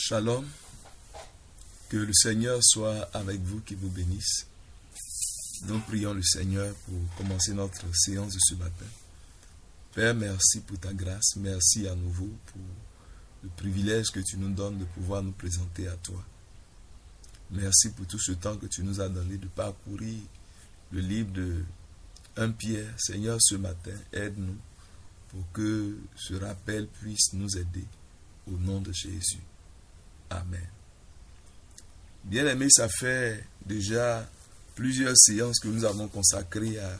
Shalom, que le Seigneur soit avec vous, qu'il vous bénisse. Nous prions le Seigneur pour commencer notre séance de ce matin. Père, merci pour ta grâce, merci à nouveau pour le privilège que tu nous donnes de pouvoir nous présenter à toi. Merci pour tout ce temps que tu nous as donné de parcourir le livre de 1 Pierre. Seigneur, ce matin, aide-nous pour que ce rappel puisse nous aider au nom de Jésus. Amen. Bien-aimés, ça fait déjà plusieurs séances que nous avons consacrées à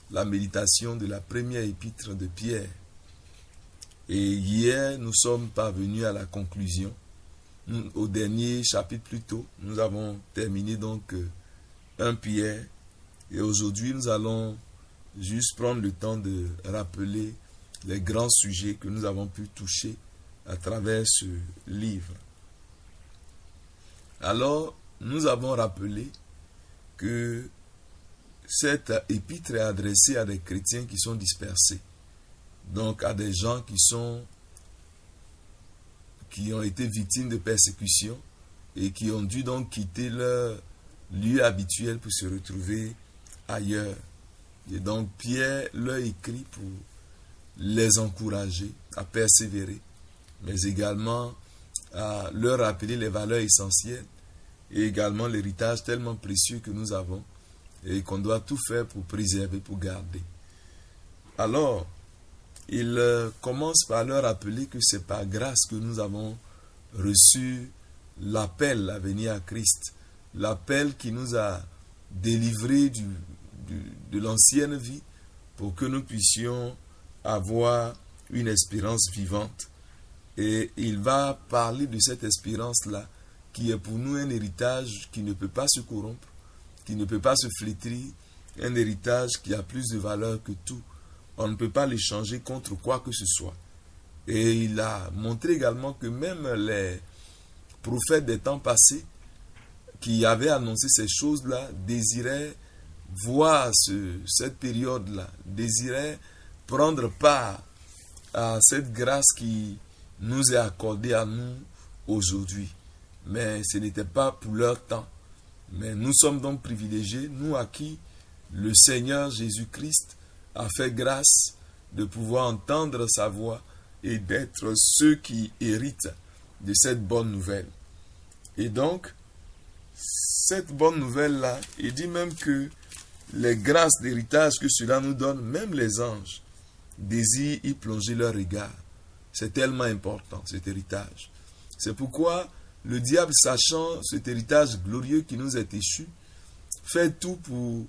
la méditation de la première épître de Pierre. Et hier, nous sommes parvenus à la conclusion. Au dernier chapitre plus tôt, nous avons terminé donc 1 Pierre. Et aujourd'hui, nous allons juste prendre le temps de rappeler les grands sujets que nous avons pu toucher à travers ce livre. Alors, nous avons rappelé que cette épître est adressée à des chrétiens qui sont dispersés. Donc, à des gens qui ont été victimes de persécutions et qui ont dû donc quitter leur lieu habituel pour se retrouver ailleurs. Et donc, Pierre leur écrit pour les encourager à persévérer, mais également à leur rappeler les valeurs essentielles et également l'héritage tellement précieux que nous avons et qu'on doit tout faire pour préserver, pour garder. Alors, il commence par leur rappeler que c'est par grâce que nous avons reçu l'appel à venir à Christ, l'appel qui nous a délivrés de l'ancienne vie pour que nous puissions avoir une espérance vivante. Et il va parler de cette espérance-là qui est pour nous un héritage qui ne peut pas se corrompre, qui ne peut pas se flétrir, un héritage qui a plus de valeur que tout. On ne peut pas l'échanger contre quoi que ce soit. Et il a montré également que même les prophètes des temps passés qui avaient annoncé ces choses-là désiraient voir cette période-là, désiraient prendre part à cette grâce qui nous est accordée à nous aujourd'hui. Mais ce n'était pas pour leur temps. Mais nous sommes donc privilégiés, nous à qui le Seigneur Jésus-Christ a fait grâce de pouvoir entendre sa voix et d'être ceux qui héritent de cette bonne nouvelle. Et donc, cette bonne nouvelle-là, il dit même que les grâces d'héritage que cela nous donne, même les anges désirent y plonger leur regard. C'est tellement important, cet héritage. C'est pourquoi le diable, sachant cet héritage glorieux qui nous est échu, fait tout pour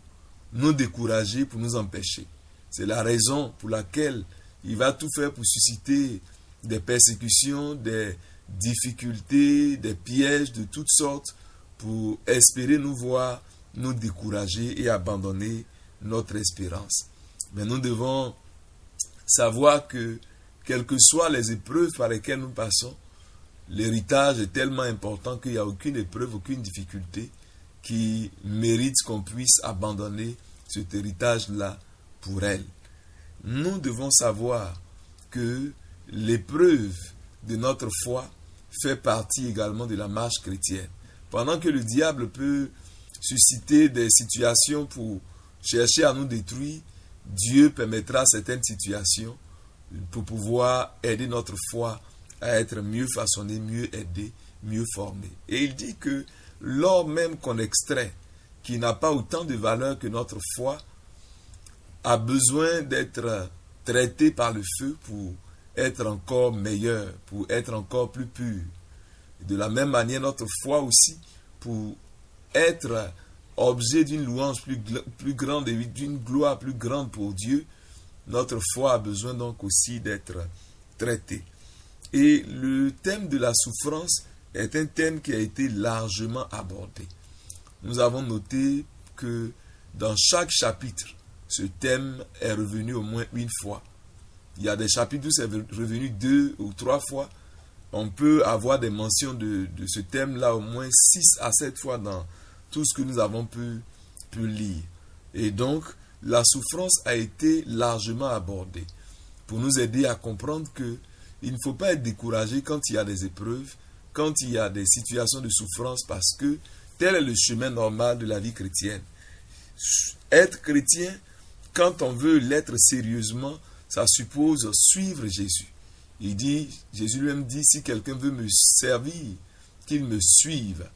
nous décourager, pour nous empêcher. C'est la raison pour laquelle il va tout faire pour susciter des persécutions, des difficultés, des pièges de toutes sortes, pour espérer nous voir, nous décourager et abandonner notre espérance. Mais nous devons savoir que, quelles que soient les épreuves par lesquelles nous passons, l'héritage est tellement important qu'il n'y a aucune épreuve, aucune difficulté qui mérite qu'on puisse abandonner cet héritage-là pour elle. Nous devons savoir que l'épreuve de notre foi fait partie également de la marche chrétienne. Pendant que le diable peut susciter des situations pour chercher à nous détruire, Dieu permettra certaines situations pour pouvoir aider notre foi à être mieux façonnée, mieux aidée, mieux formée. Et il dit que l'or même qu'on extrait, qui n'a pas autant de valeur que notre foi, a besoin d'être traité par le feu pour être encore meilleur, pour être encore plus pur. De la même manière, notre foi aussi, pour être objet d'une louange plus grande et d'une gloire plus grande pour Dieu, notre foi a besoin donc aussi d'être traitée. Et le thème de la souffrance est un thème qui a été largement abordé. Nous avons noté que dans chaque chapitre, ce thème est revenu au moins une fois. Il y a des chapitres où c'est revenu 2 ou 3 fois. On peut avoir des mentions de ce thème-là au moins 6 à 7 fois dans tout ce que nous avons pu lire. Et donc, la souffrance a été largement abordée pour nous aider à comprendre que il ne faut pas être découragé quand il y a des épreuves, quand il y a des situations de souffrance, parce que tel est le chemin normal de la vie chrétienne. Être chrétien, quand on veut l'être sérieusement, ça suppose suivre Jésus. Jésus lui-même dit, si quelqu'un veut me servir, qu'il me suive.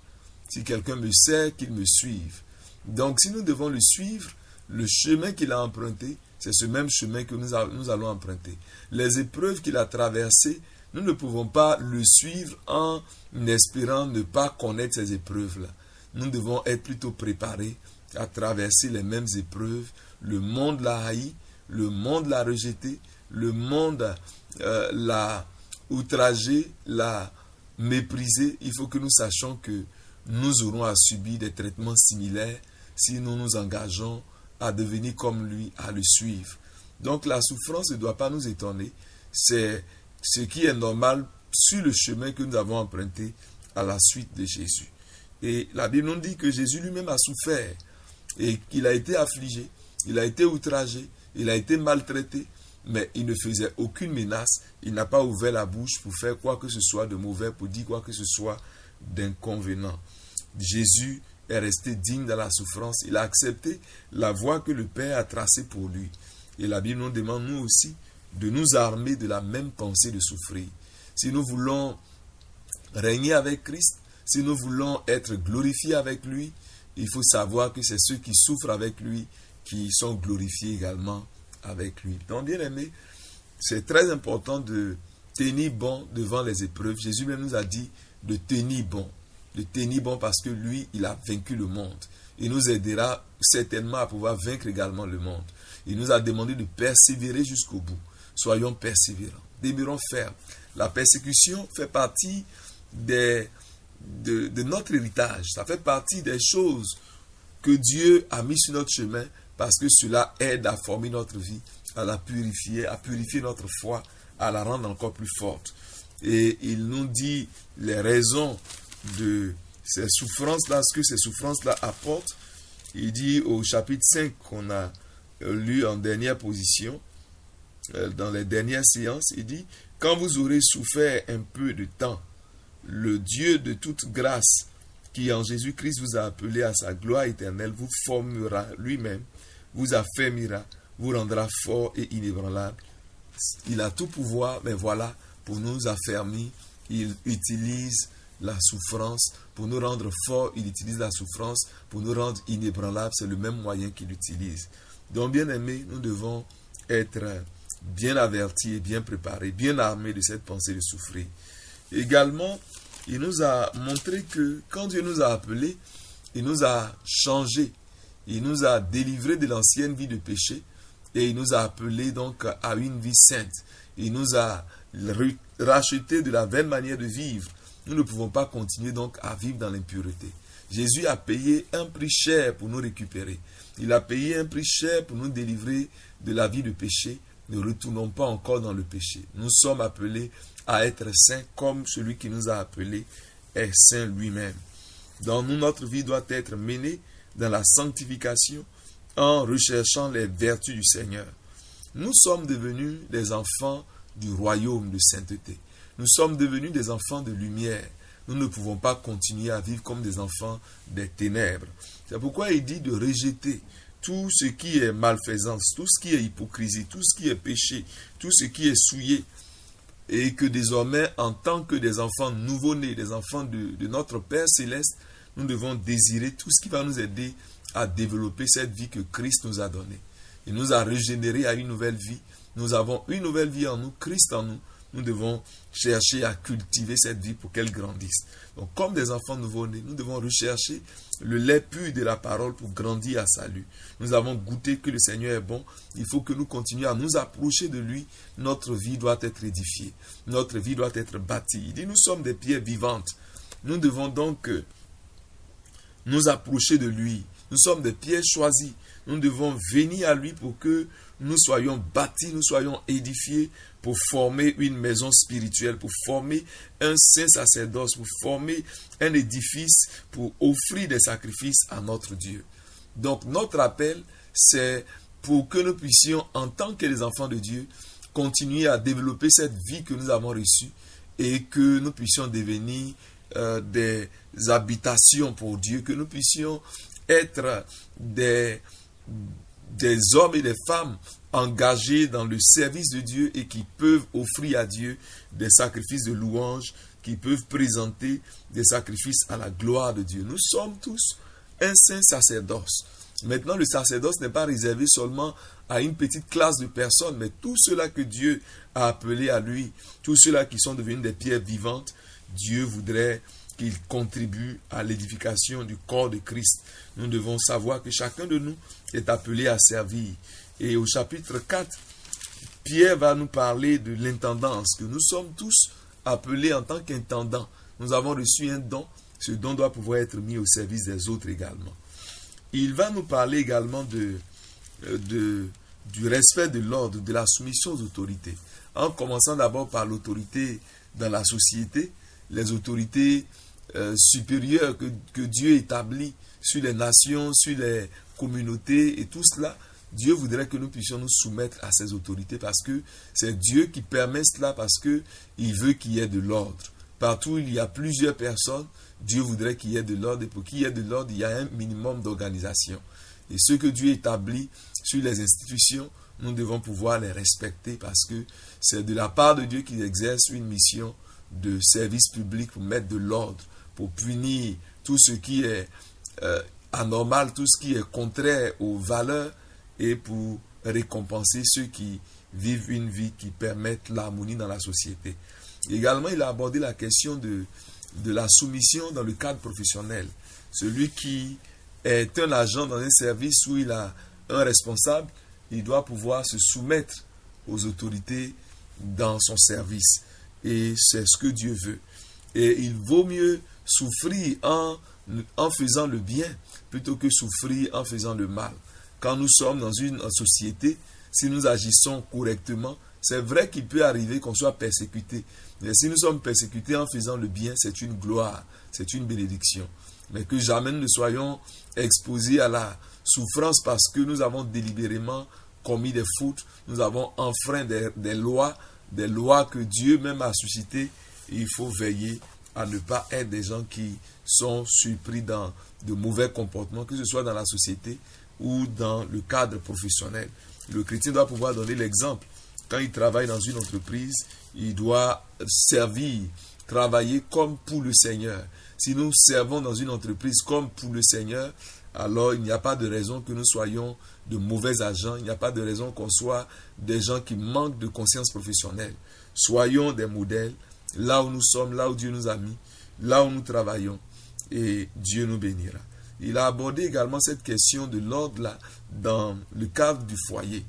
Si quelqu'un me sert, qu'il me suive. Donc, si nous devons le suivre, le chemin qu'il a emprunté, c'est ce même chemin que nous allons emprunter. Les épreuves qu'il a traversées, nous ne pouvons pas le suivre en espérant ne pas connaître ces épreuves-là. Nous devons être plutôt préparés à traverser les mêmes épreuves. Le monde l'a haï, le monde l'a rejeté, le monde l'a outragé, l'a méprisé. Il faut que nous sachions que nous aurons à subir des traitements similaires si nous nous engageons à devenir comme lui, à le suivre. Donc la souffrance ne doit pas nous étonner. C'est ce qui est normal sur le chemin que nous avons emprunté à la suite de Jésus. Et la Bible nous dit que Jésus lui-même a souffert et qu'il a été affligé, il a été outragé, il a été maltraité, mais il ne faisait aucune menace, il n'a pas ouvert la bouche pour faire quoi que ce soit de mauvais, pour dire quoi que ce soit d'inconvénient. Jésus est resté digne dans la souffrance, il a accepté la voie que le Père a tracée pour lui. Et la Bible nous demande, nous aussi, de nous armer de la même pensée de souffrir. Si nous voulons régner avec Christ, si nous voulons être glorifiés avec lui, il faut savoir que c'est ceux qui souffrent avec lui qui sont glorifiés également avec lui. Donc, bien aimé, c'est très important de tenir bon devant les épreuves. Jésus même nous a dit de tenir bon. De tenir bon parce que lui, il a vaincu le monde. Il nous aidera certainement à pouvoir vaincre également le monde. Il nous a demandé de persévérer jusqu'au bout. Soyons persévérants. Demeurons fermes. La persécution fait partie de notre héritage. Ça fait partie des choses que Dieu a mis sur notre chemin parce que cela aide à former notre vie, à la purifier, à purifier notre foi, à la rendre encore plus forte. Et il nous dit les raisons de ces souffrances-là, ce que ces souffrances-là apportent. Il dit au chapitre 5 qu'on a lu en dernière position, dans les dernières séances, il dit « Quand vous aurez souffert un peu de temps, le Dieu de toute grâce, qui en Jésus-Christ vous a appelé à sa gloire éternelle, vous formera lui-même, vous affermira, vous rendra fort et inébranlable. » Il a tout pouvoir, mais voilà, pour nous affermir, il utilise la souffrance. Pour nous rendre forts, il utilise la souffrance. Pour nous rendre inébranlables, c'est le même moyen qu'il utilise. Donc, bien aimés, nous devons être bien avertis et bien préparés, bien armés de cette pensée de souffrir. Également, il nous a montré que quand Dieu nous a appelés, il nous a changés. Il nous a délivrés de l'ancienne vie de péché et il nous a appelés donc à une vie sainte. Il nous a rachetés de la vaine manière de vivre. Nous ne pouvons pas continuer donc à vivre dans l'impureté. Jésus a payé un prix cher pour nous récupérer. Il a payé un prix cher pour nous délivrer de la vie de péché. Ne retournons pas encore dans le péché. Nous sommes appelés à être saints comme celui qui nous a appelés est saint lui-même. Dans nous, notre vie doit être menée dans la sanctification en recherchant les vertus du Seigneur. Nous sommes devenus des enfants du royaume de sainteté. Nous sommes devenus des enfants de lumière. Nous ne pouvons pas continuer à vivre comme des enfants des ténèbres. C'est pourquoi il dit de rejeter tout ce qui est malfaisance, tout ce qui est hypocrisie, tout ce qui est péché, tout ce qui est souillé. Et que désormais, en tant que des enfants nouveau-nés, des enfants de notre Père Céleste, nous devons désirer tout ce qui va nous aider à développer cette vie que Christ nous a donnée. Il nous a régénérés à une nouvelle vie. Nous avons une nouvelle vie en nous, Christ en nous. Nous devons chercher à cultiver cette vie pour qu'elle grandisse. Donc, comme des enfants nouveau-nés, nous devons rechercher le lait pur de la parole pour grandir à salut. Nous avons goûté que le Seigneur est bon. Il faut que nous continuions à nous approcher de lui. Notre vie doit être édifiée. Notre vie doit être bâtie. Il dit, nous sommes des pierres vivantes. Nous devons donc nous approcher de lui. Nous sommes des pierres choisies. Nous devons venir à lui pour que nous soyons bâtis, nous soyons édifiés pour former une maison spirituelle, pour former un saint sacerdoce, pour former un édifice, pour offrir des sacrifices à notre Dieu. Donc notre appel, c'est pour que nous puissions, en tant que les enfants de Dieu, continuer à développer cette vie que nous avons reçue et que nous puissions devenir des habitations pour Dieu, que nous puissions être des hommes et des femmes engagés dans le service de Dieu et qui peuvent offrir à Dieu des sacrifices de louange, qui peuvent présenter des sacrifices à la gloire de Dieu. Nous sommes tous un saint sacerdoce. Maintenant, le sacerdoce n'est pas réservé seulement à une petite classe de personnes, mais tous ceux-là que Dieu a appelés à lui, tous ceux-là qui sont devenus des pierres vivantes, Dieu voudrait qu'ils contribuent à l'édification du corps de Christ. Nous devons savoir que chacun de nous est appelé à servir. Et au chapitre 4, Pierre va nous parler de l'intendance, que nous sommes tous appelés en tant qu'intendants. Nous avons reçu un don, ce don doit pouvoir être mis au service des autres également. Il va nous parler également du respect de l'ordre, de la soumission aux autorités. En commençant d'abord par l'autorité dans la société, les autorités supérieures que Dieu établit sur les nations, sur les communautés et tout cela, Dieu voudrait que nous puissions nous soumettre à ces autorités parce que c'est Dieu qui permet cela, parce qu'il veut qu'il y ait de l'ordre. Partout où il y a plusieurs personnes, Dieu voudrait qu'il y ait de l'ordre, et pour qu'il y ait de l'ordre, il y a un minimum d'organisation. Et ce que Dieu établit sur les institutions, nous devons pouvoir les respecter parce que c'est de la part de Dieu qu'il exerce une mission de service public pour mettre de l'ordre, pour punir tout ce qui est anormal, tout ce qui est contraire aux valeurs et pour récompenser ceux qui vivent une vie qui permette l'harmonie dans la société. Également, il a abordé la question de la soumission dans le cadre professionnel. Celui qui est un agent dans un service où il a un responsable, il doit pouvoir se soumettre aux autorités dans son service. Et c'est ce que Dieu veut. Et il vaut mieux souffrir en faisant le bien plutôt que souffrir en faisant le mal. Quand nous sommes dans une société, si nous agissons correctement, c'est vrai qu'il peut arriver qu'on soit persécuté. Mais si nous sommes persécutés en faisant le bien, c'est une gloire, c'est une bénédiction. Mais que jamais nous ne soyons exposés à la souffrance parce que nous avons délibérément commis des fautes, nous avons enfreint des lois que Dieu même a suscitées. Il faut veiller à ne pas être des gens qui sont surpris dans de mauvais comportements, que ce soit dans la société ou dans le cadre professionnel. Le chrétien doit pouvoir donner l'exemple. Quand il travaille dans une entreprise, il doit servir, travailler comme pour le Seigneur. Si nous servons dans une entreprise comme pour le Seigneur, alors il n'y a pas de raison que nous soyons de mauvais agents, il n'y a pas de raison qu'on soit des gens qui manquent de conscience professionnelle. Soyons des modèles, là où nous sommes, là où Dieu nous a mis, là où nous travaillons, et Dieu nous bénira. Il a abordé également cette question de l'ordre là, dans le cadre du foyer.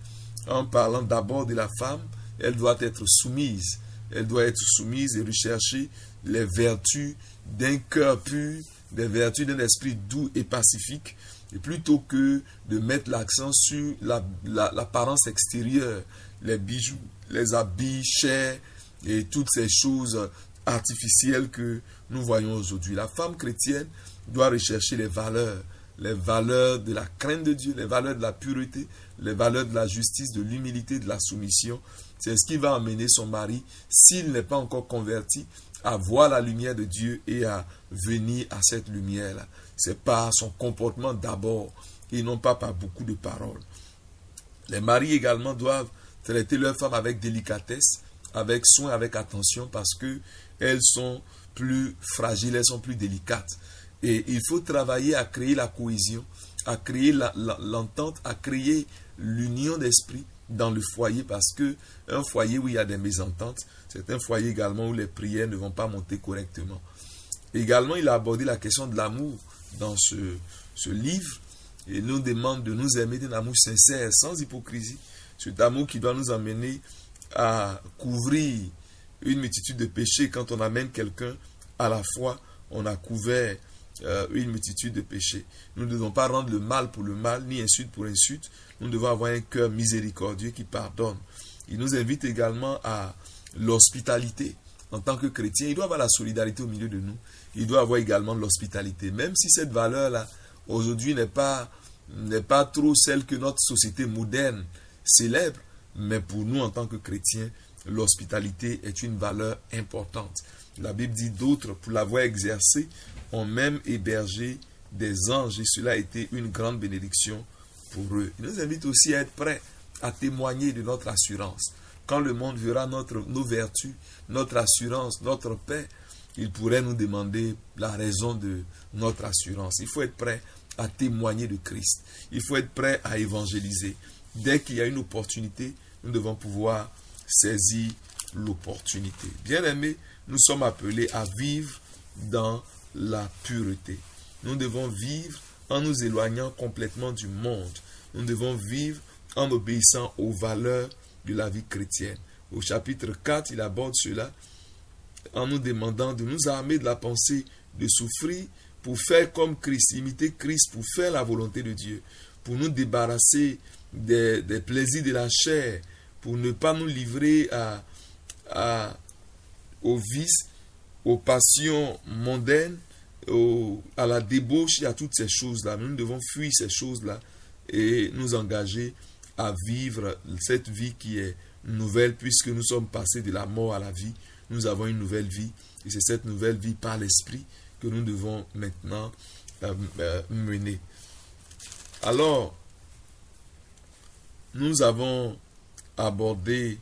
En parlant d'abord de la femme, elle doit être soumise. Elle doit être soumise et rechercher les vertus d'un cœur pur, des vertus d'un esprit doux et pacifique, et plutôt que de mettre l'accent sur l'apparence extérieure, les bijoux, les habits chers et toutes ces choses artificielles que nous voyons aujourd'hui. La femme chrétienne doit rechercher les valeurs de la crainte de Dieu, les valeurs de la pureté, les valeurs de la justice, de l'humilité, de la soumission. C'est ce qui va amener son mari, s'il n'est pas encore converti, à voir la lumière de Dieu et à venir à cette lumière-là. C'est par son comportement d'abord et non pas par beaucoup de paroles. Les maris également doivent traiter leurs femmes avec délicatesse, avec soin, avec attention, parce que elles sont plus fragiles, elles sont plus délicates. Et il faut travailler à créer la cohésion, à créer l'entente, à créer l'union d'esprit dans le foyer, parce que un foyer où il y a des mésententes, c'est un foyer également où les prières ne vont pas monter correctement. Également, il a abordé la question de l'amour dans ce livre. Il nous demande de nous aimer d'un amour sincère, sans hypocrisie. Cet amour qui doit nous amener à couvrir une multitude de péchés. Quand on amène quelqu'un à la foi, on a couvert une multitude de péchés. Nous ne devons pas rendre le mal pour le mal, ni insulte pour insulte. Nous devons avoir un cœur miséricordieux qui pardonne. Il nous invite également à l'hospitalité. En tant que chrétien, il doit avoir la solidarité au milieu de nous. Il doit avoir également l'hospitalité. Même si cette valeur-là, aujourd'hui, n'est pas trop celle que notre société moderne célèbre, mais pour nous, en tant que chrétiens, l'hospitalité est une valeur importante. La Bible dit d'autres, pour l'avoir exercée, ont même hébergé des anges et cela a été une grande bénédiction pour eux. Il nous invite aussi à être prêts à témoigner de notre assurance. Quand le monde verra nos vertus, notre assurance, notre paix, il pourrait nous demander la raison de notre assurance. Il faut être prêt à témoigner de Christ. Il faut être prêt à évangéliser. Dès qu'il y a une opportunité, nous devons pouvoir saisir l'opportunité. Bien-aimés, nous sommes appelés à vivre dans la pureté. Nous devons vivre en nous éloignant complètement du monde. Nous devons vivre en obéissant aux valeurs de la vie chrétienne. Au chapitre 4, il aborde cela en nous demandant de nous armer de la pensée de souffrir pour faire comme Christ, imiter Christ, pour faire la volonté de Dieu, pour nous débarrasser des plaisirs de la chair, pour ne pas nous livrer aux vices, aux passions mondaines, à la débauche et à toutes ces choses-là. Nous devons fuir ces choses-là et nous engager à vivre cette vie qui est nouvelle, puisque nous sommes passés de la mort à la vie. Nous avons une nouvelle vie et c'est cette nouvelle vie par l'Esprit que nous devons maintenant mener. Alors, nous avons abordé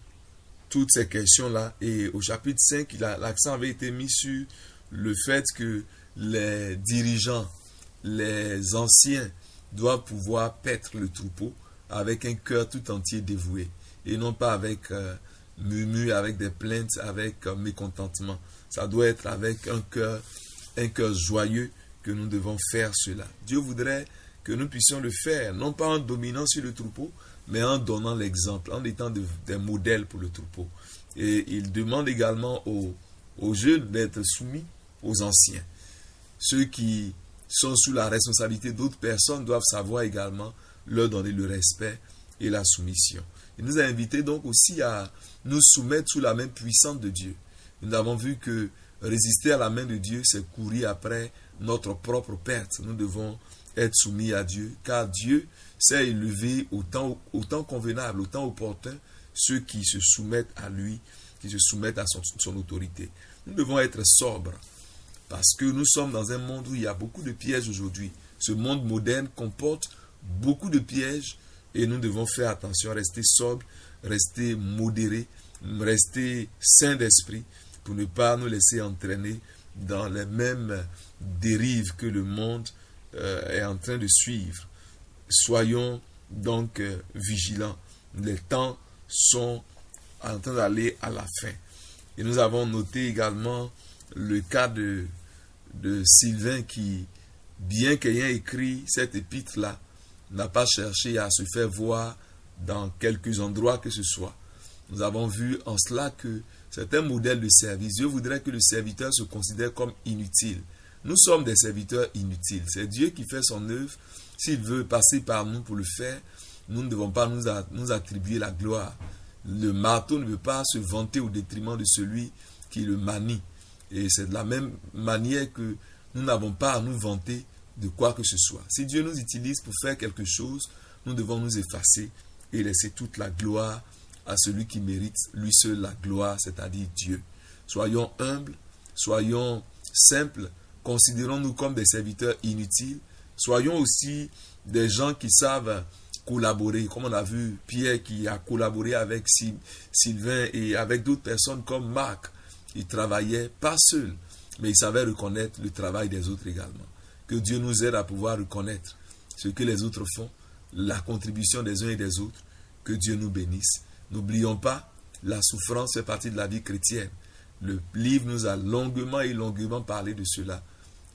toutes ces questions-là et au chapitre 5, l'accent avait été mis sur le fait que les dirigeants, les anciens doivent pouvoir paître le troupeau avec un cœur tout entier dévoué et non pas avec murmure, avec des plaintes, avec mécontentement. Ça doit être avec un cœur joyeux que nous devons faire cela. Dieu voudrait que nous puissions le faire, non pas en dominant sur le troupeau, mais en donnant l'exemple, en étant des modèles pour le troupeau. Et il demande également aux jeunes d'être soumis aux anciens. Ceux qui sont sous la responsabilité d'autres personnes doivent savoir également leur donner le respect et la soumission. Il nous a invités donc aussi à nous soumettre sous la main puissante de Dieu. Nous avons vu que résister à la main de Dieu, c'est courir après notre propre perte. Nous devons être soumis à Dieu, car Dieu sait élever au temps convenable, au temps opportun, ceux qui se soumettent à lui, qui se soumettent à son autorité. Nous devons être sobres, parce que nous sommes dans un monde où il y a beaucoup de pièges aujourd'hui. Ce monde moderne comporte beaucoup de pièges et nous devons faire attention, rester sobres, rester modérés, rester sains d'esprit pour ne pas nous laisser entraîner dans les mêmes dérives que le monde est en train de suivre. Soyons donc vigilants. Les temps sont en train d'aller à la fin. Et nous avons noté également le cas de Sylvain qui, bien qu'ayant écrit cette épître-là, n'a pas cherché à se faire voir dans quelques endroits que ce soit. Nous avons vu en cela que c'est un modèle de service. Dieu voudrait que le serviteur se considère comme inutile. Nous sommes des serviteurs inutiles. C'est Dieu qui fait son œuvre. S'il veut passer par nous pour le faire, nous ne devons pas nous attribuer la gloire. Le marteau ne veut pas se vanter au détriment de celui qui le manie. Et c'est de la même manière que nous n'avons pas à nous vanter de quoi que ce soit. Si Dieu nous utilise pour faire quelque chose, nous devons nous effacer et laisser toute la gloire à celui qui mérite lui seul la gloire, c'est-à-dire Dieu. Soyons humbles, soyons simples, considérons-nous comme des serviteurs inutiles, soyons aussi des gens qui savent collaborer, comme on a vu Pierre qui a collaboré avec Sylvain et avec d'autres personnes comme Marc. Il travaillait pas seul, mais il savait reconnaître le travail des autres également. Que Dieu nous aide à pouvoir reconnaître ce que les autres font, la contribution des uns et des autres. Que Dieu nous bénisse. N'oublions pas, la souffrance fait partie de la vie chrétienne. Le livre nous a longuement et longuement parlé de cela.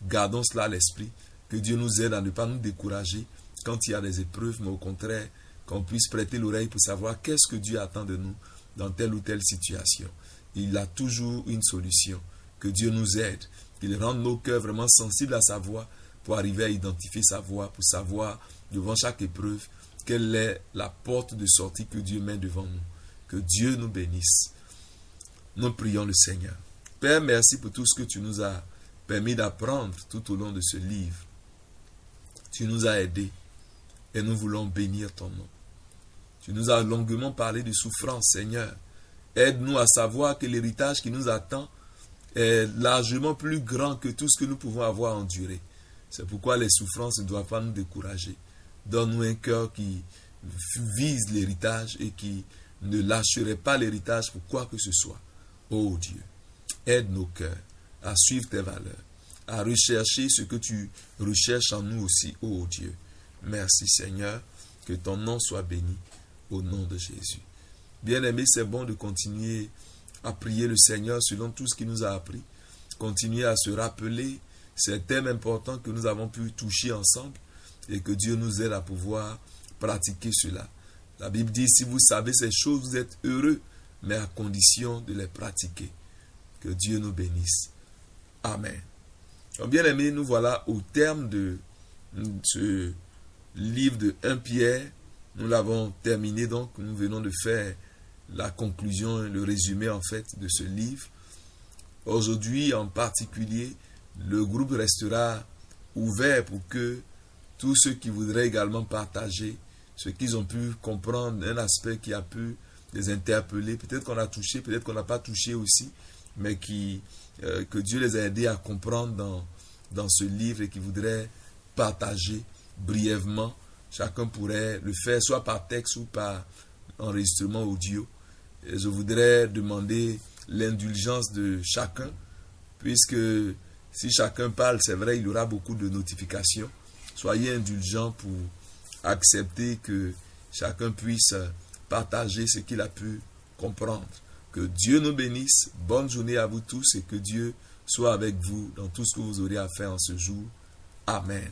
Gardons cela à l'esprit. Que Dieu nous aide à ne pas nous décourager quand il y a des épreuves, mais au contraire, qu'on puisse prêter l'oreille pour savoir qu'est-ce que Dieu attend de nous dans telle ou telle situation. Il a toujours une solution. Que Dieu nous aide, qu'il rende nos cœurs vraiment sensibles à sa voix pour arriver à identifier sa voix, pour savoir devant chaque épreuve quelle est la porte de sortie que Dieu met devant nous. Que Dieu nous bénisse. Nous prions le Seigneur. Père, merci pour tout ce que tu nous as permis d'apprendre tout au long de ce livre. Tu nous as aidés et nous voulons bénir ton nom. Tu nous as longuement parlé de souffrance, Seigneur, Aide-nous à savoir que l'héritage qui nous attend est largement plus grand que tout ce que nous pouvons avoir enduré. C'est pourquoi les souffrances ne doivent pas nous décourager. Donne-nous un cœur qui vise l'héritage et qui ne lâcherait pas l'héritage pour quoi que ce soit. Oh Dieu, aide nos cœurs à suivre tes valeurs, à rechercher ce que tu recherches en nous aussi, oh Dieu. Merci Seigneur, que ton nom soit béni au nom de Jésus. Bien-aimés, c'est bon de continuer à prier le Seigneur selon tout ce qu'il nous a appris. Continuer à se rappeler ces thèmes importants que nous avons pu toucher ensemble et que Dieu nous aide à pouvoir pratiquer cela. La Bible dit, si vous savez ces choses, vous êtes heureux, mais à condition de les pratiquer. Que Dieu nous bénisse. Amen. Donc, bien aimés, nous voilà au terme de ce livre de 1 Pierre. Nous l'avons terminé, donc nous venons de faire la conclusion, le résumé en fait de ce livre. Aujourd'hui en particulier, le groupe restera ouvert pour que tous ceux qui voudraient également partager ce qu'ils ont pu comprendre, un aspect qui a pu les interpeller, peut-être qu'on a touché, peut-être qu'on n'a pas touché aussi, mais que Dieu les a aidés à comprendre dans ce livre et qui voudraient partager brièvement. Chacun pourrait le faire soit par texte ou par enregistrement audio. Et je voudrais demander l'indulgence de chacun, puisque si chacun parle, c'est vrai, il y aura beaucoup de notifications. Soyez indulgents pour accepter que chacun puisse partager ce qu'il a pu comprendre. Que Dieu nous bénisse. Bonne journée à vous tous et que Dieu soit avec vous dans tout ce que vous aurez à faire en ce jour. Amen.